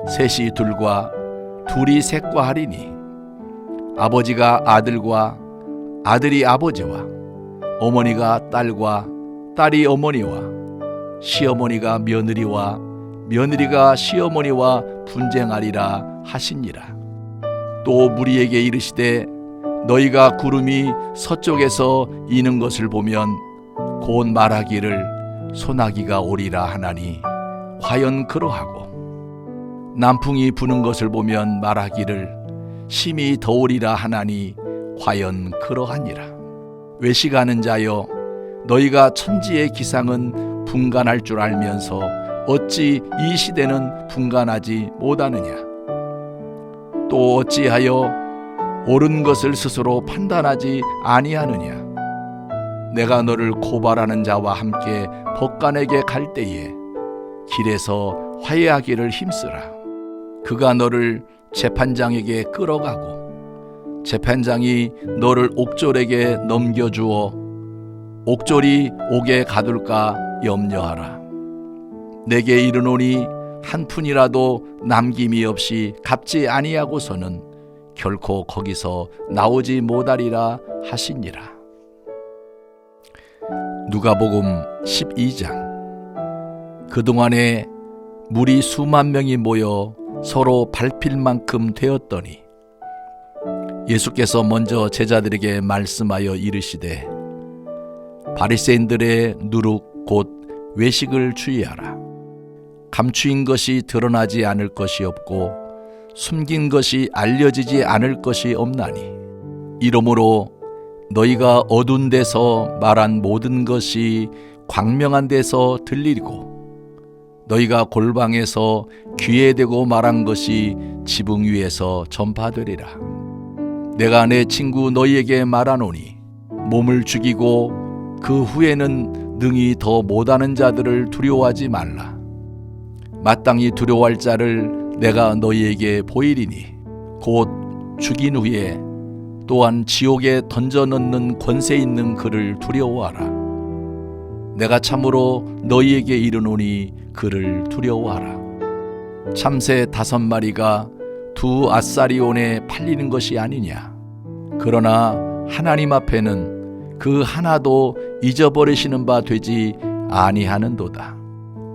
셋이 둘과 둘이 셋과 하리니 아버지가 아들과 아들이 아버지와 어머니가 딸과 딸이 어머니와 시어머니가 며느리와 며느리가 시어머니와 분쟁하리라 하시니라. 또 무리에게 이르시되 너희가 구름이 서쪽에서 이는 것을 보면 곧 말하기를 소나기가 오리라 하나니 과연 그러하고 남풍이 부는 것을 보면 말하기를 심히 더우리라 하나니 과연 그러하니라. 외식하는 자여 너희가 천지의 기상은 분간할 줄 알면서 어찌 이 시대는 분간하지 못하느냐? 또 어찌하여 옳은 것을 스스로 판단하지 아니하느냐? 내가 너를 고발하는 자와 함께 법관에게 갈 때에 길에서 화해하기를 힘쓰라. 그가 너를 재판장에게 끌어가고 재판장이 너를 옥졸에게 넘겨주어 옥졸이 옥에 가둘까 염려하라. 내게 이르노니 한 푼이라도 남김이 없이 갚지 아니하고서는 결코 거기서 나오지 못하리라 하시니라. 누가복음 12장. 그동안에 무리 수만 명이 모여 서로 밟힐 만큼 되었더니 예수께서 먼저 제자들에게 말씀하여 이르시되 바리새인들의 누룩 곧 외식을 주의하라. 감추인 것이 드러나지 않을 것이 없고 숨긴 것이 알려지지 않을 것이 없나니 이러므로 너희가 어두운 데서 말한 모든 것이 광명한 데서 들리고 너희가 골방에서 귀에 대고 말한 것이 지붕 위에서 전파되리라. 내가 내 친구 너희에게 말하노니 몸을 죽이고 그 후에는 능히 더 못하는 자들을 두려워하지 말라. 마땅히 두려워할 자를 내가 너희에게 보이리니 곧 죽인 후에 또한 지옥에 던져 넣는 권세 있는 그를 두려워하라. 내가 참으로 너희에게 이르노니 그를 두려워하라. 참새 5마리가 2 아사리온에 팔리는 것이 아니냐? 그러나 하나님 앞에는 그 하나도 잊어버리시는 바 되지 아니하는도다.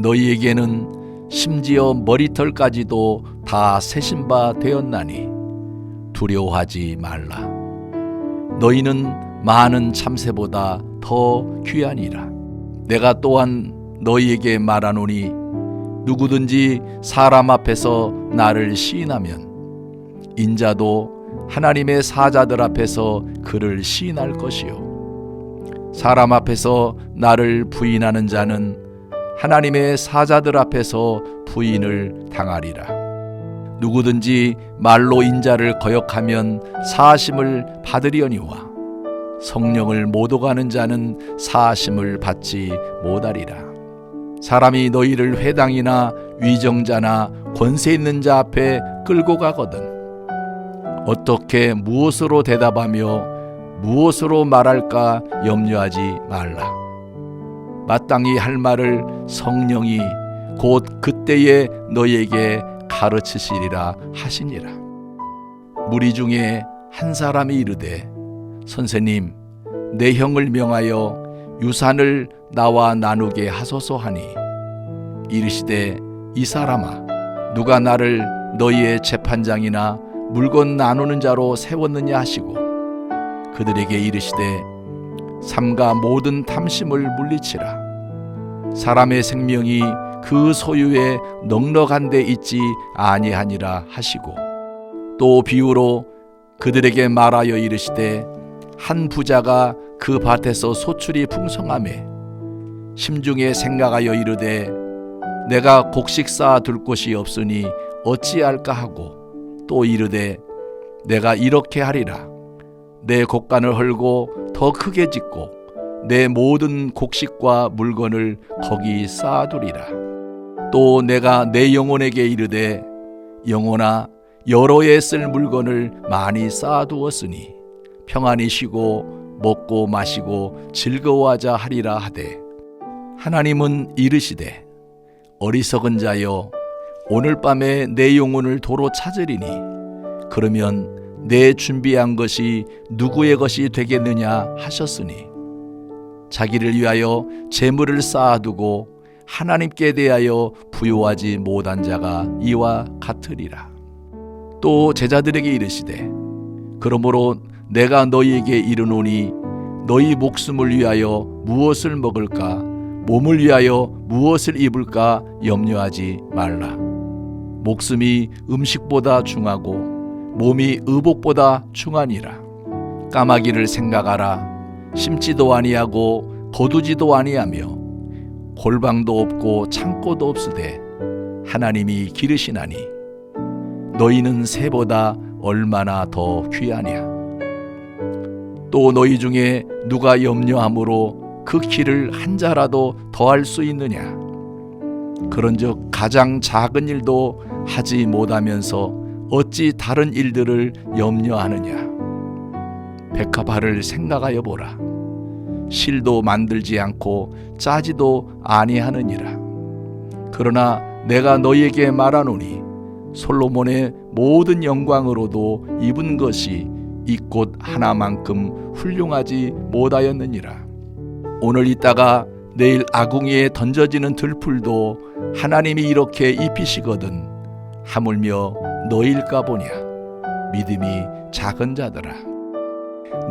너희에게는 심지어 머리털까지도 다 세신 바 되었나니 두려워하지 말라. 너희는 많은 참새보다 더 귀하니라. 내가 또한 너희에게 말하노니 누구든지 사람 앞에서 나를 시인하면 인자도 하나님의 사자들 앞에서 그를 시인할 것이요 사람 앞에서 나를 부인하는 자는 하나님의 사자들 앞에서 부인을 당하리라. 누구든지 말로 인자를 거역하면 사하심을 받으려니와 성령을 못 오가는 자는 사하심을 받지 못하리라. 사람이 너희를 회당이나 위정자나 권세 있는 자 앞에 끌고 가거든 어떻게 무엇으로 대답하며 무엇으로 말할까 염려하지 말라. 마땅히 할 말을 성령이 곧 그때에 너희에게 가르치시리라 하시니라. 무리 중에 한 사람이 이르되 선생님 내 형을 명하여 유산을 나와 나누게 하소서 하니 이르시되 이 사람아 누가 나를 너희의 재판장이나 물건 나누는 자로 세웠느냐 하시고 그들에게 이르시되 삼가 모든 탐심을 물리치라. 사람의 생명이 그 소유에 넉넉한 데 있지 아니하니라 하시고 또 비유로 그들에게 말하여 이르시되 한 부자가 그 밭에서 소출이 풍성하매 심중에 생각하여 이르되 내가 곡식 쌓아 둘 곳이 없으니 어찌할까 하고 또 이르되 내가 이렇게 하리라. 내 곡간을 헐고 더 크게 짓고 내 모든 곡식과 물건을 거기 쌓아두리라. 또 내가 내 영혼에게 이르되 영혼아 여러 해 쓸 물건을 많이 쌓아두었으니 평안히 쉬고 먹고 마시고 즐거워하자 하리라 하되 하나님은 이르시되 어리석은 자여 오늘 밤에 내 영혼을 도로 찾으리니 그러면 내 준비한 것이 누구의 것이 되겠느냐 하셨으니 자기를 위하여 재물을 쌓아두고 하나님께 대하여 부요하지 못한 자가 이와 같으리라. 또 제자들에게 이르시되 그러므로 내가 너희에게 이르노니 너희 목숨을 위하여 무엇을 먹을까 몸을 위하여 무엇을 입을까 염려하지 말라. 목숨이 음식보다 중하고 몸이 의복보다 중하니라. 까마귀를 생각하라. 심지도 아니하고 거두지도 아니하며 골방도 없고 창고도 없으되 하나님이 기르시나니 너희는 새보다 얼마나 더 귀하냐. 또 너희 중에 누가 염려함으로 그 키를 한 자라도 더할 수 있느냐. 그런즉 가장 작은 일도 하지 못하면서 어찌 다른 일들을 염려하느냐. 백합화를 생각하여 보라. 실도 만들지 않고 짜지도 아니하느니라. 그러나 내가 너희에게 말하노니 솔로몬의 모든 영광으로도 입은 것이 이 꽃 하나만큼 훌륭하지 못하였느니라. 오늘 있다가 내일 아궁이에 던져지는 들풀도 하나님이 이렇게 입히시거든 하물며 너희일까 보냐. 믿음이 작은 자들아.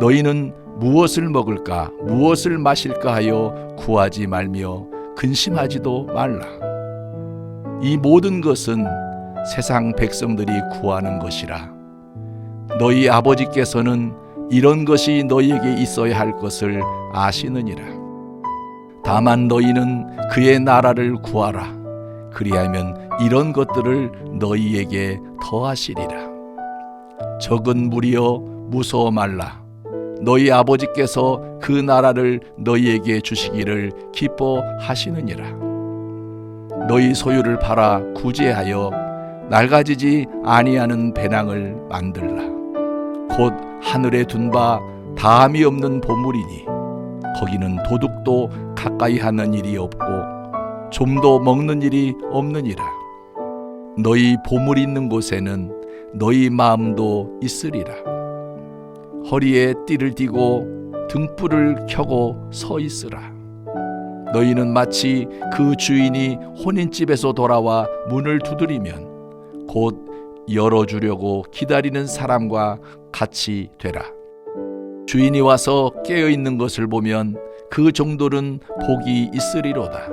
너희는 무엇을 먹을까 무엇을 마실까 하여 구하지 말며 근심하지도 말라. 이 모든 것은 세상 백성들이 구하는 것이라. 너희 아버지께서는 이런 것이 너희에게 있어야 할 것을 아시느니라. 다만 너희는 그의 나라를 구하라. 그리하면 이런 것들을 너희에게 더하시리라. 적은 무리여 무서워 말라. 너희 아버지께서 그 나라를 너희에게 주시기를 기뻐하시느니라. 너희 소유를 팔아 구제하여 낡아지지 아니하는 배낭을 만들라. 곧 하늘에 둔 바 다함이 없는 보물이니 거기는 도둑도 가까이 하는 일이 없고 좀도 먹는 일이 없느니라. 너희 보물이 있는 곳에는 너희 마음도 있으리라. 허리에 띠를 띠고 등불을 켜고 서 있으라. 너희는 마치 그 주인이 혼인집에서 돌아와 문을 두드리면 곧 열어주려고 기다리는 사람과 같이 되라. 주인이 와서 깨어있는 것을 보면 그 종들은 복이 있으리로다.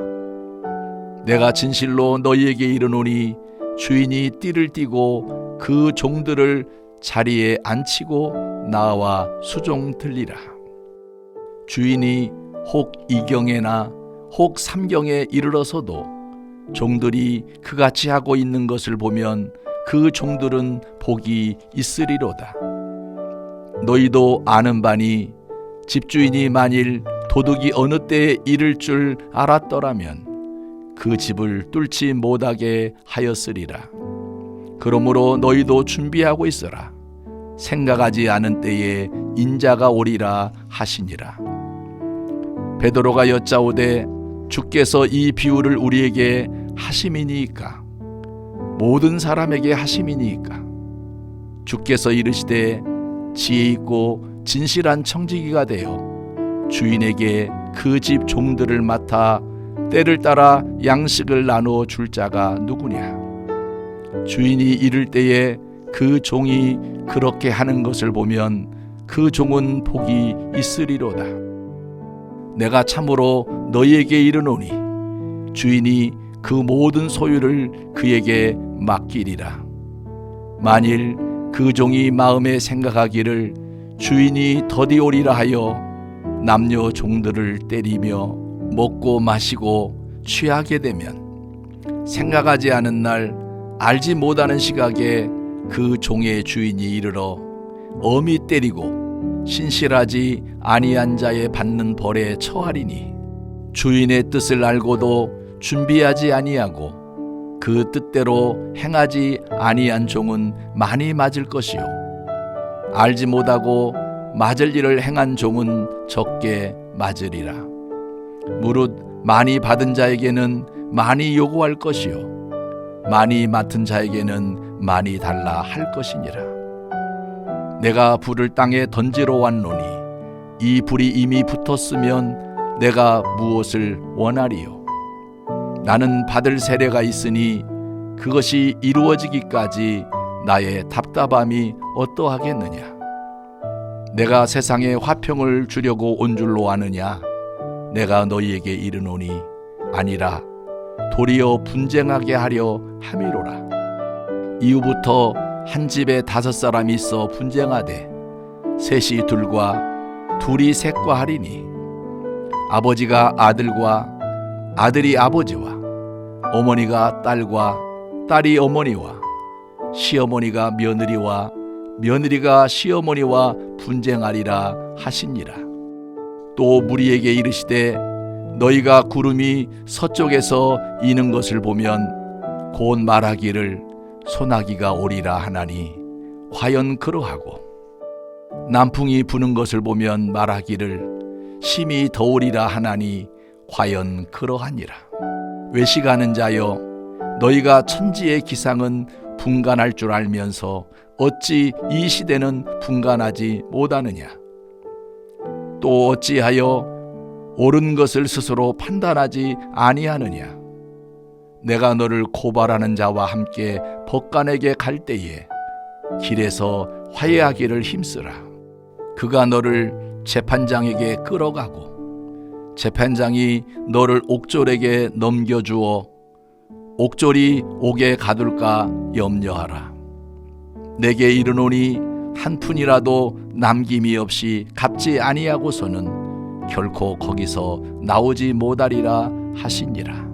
내가 진실로 너희에게 이르노니 주인이 띠를 띠고 그 종들을 자리에 앉히고 나와 수종 들리라. 주인이 혹 이경에나 혹 삼경에 이르러서도 종들이 그같이 하고 있는 것을 보면 그 종들은 복이 있으리로다. 너희도 아는 바니 집주인이 만일 도둑이 어느 때에 이를 줄 알았더라면 그 집을 뚫지 못하게 하였으리라. 그러므로 너희도 준비하고 있어라. 생각하지 않은 때에 인자가 오리라 하시니라. 베드로가 여짜오되 주께서 이 비유를 우리에게 하심이니이까? 모든 사람에게 하심이니이까? 주께서 이르시되 지혜 있고 진실한 청지기가 되어 주인에게 그 집 종들을 맡아 때를 따라 양식을 나누어 줄 자가 누구냐? 주인이 이를 때에 그 종이 그렇게 하는 것을 보면 그 종은 복이 있으리로다. 내가 참으로 너희에게 이르노니 주인이 그 모든 소유를 그에게 맡기리라. 만일 그 종이 마음에 생각하기를 주인이 더디 오리라 하여 남녀 종들을 때리며 먹고 마시고 취하게 되면 생각하지 않은 날 알지 못하는 시각에 그 종의 주인이 이르러 엄히 때리고 신실하지 아니한 자의 받는 벌에 처하리니 주인의 뜻을 알고도 준비하지 아니하고 그 뜻대로 행하지 아니한 종은 많이 맞을 것이요 알지 못하고 맞을 일을 행한 종은 적게 맞으리라. 무릇 많이 받은 자에게는 많이 요구할 것이요 많이 맡은 자에게는 많이 달라 할 것이니라. 내가 불을 땅에 던지러 왔노니 이 불이 이미 붙었으면 내가 무엇을 원하리요? 나는 받을 세례가 있으니 그것이 이루어지기까지 나의 답답함이 어떠하겠느냐? 내가 세상에 화평을 주려고 온 줄로 아느냐? 내가 너희에게 이르노니 아니라 도리어 분쟁하게 하려 함이로라. 이후부터 한 집에 5사람이 있어 분쟁하되 셋이 둘과 둘이 셋과 하리니 아버지가 아들과 아들이 아버지와 어머니가 딸과 딸이 어머니와 시어머니가 며느리와 며느리가 시어머니와 분쟁하리라 하시니라. 또 무리에게 이르시되 너희가 구름이 서쪽에서 이는 것을 보면 곧 말하기를 소나기가 오리라 하나니 과연 그러하고 남풍이 부는 것을 보면 말하기를 심히 더우리라 하나니 과연 그러하니라. 외식하는 자여 너희가 천지의 기상은 분간할 줄 알면서 어찌 이 시대는 분간하지 못하느냐? 또 어찌하여 옳은 것을 스스로 판단하지 아니하느냐? 내가 너를 고발하는 자와 함께 법관에게 갈 때에 길에서 화해하기를 힘쓰라. 그가 너를 재판장에게 끌어가고 재판장이 너를 옥졸에게 넘겨주어 옥졸이 옥에 가둘까 염려하라. 내게 이르노니 한 푼이라도 남김이 없이 갚지 아니하고서는 결코 거기서 나오지 못하리라 하시니라.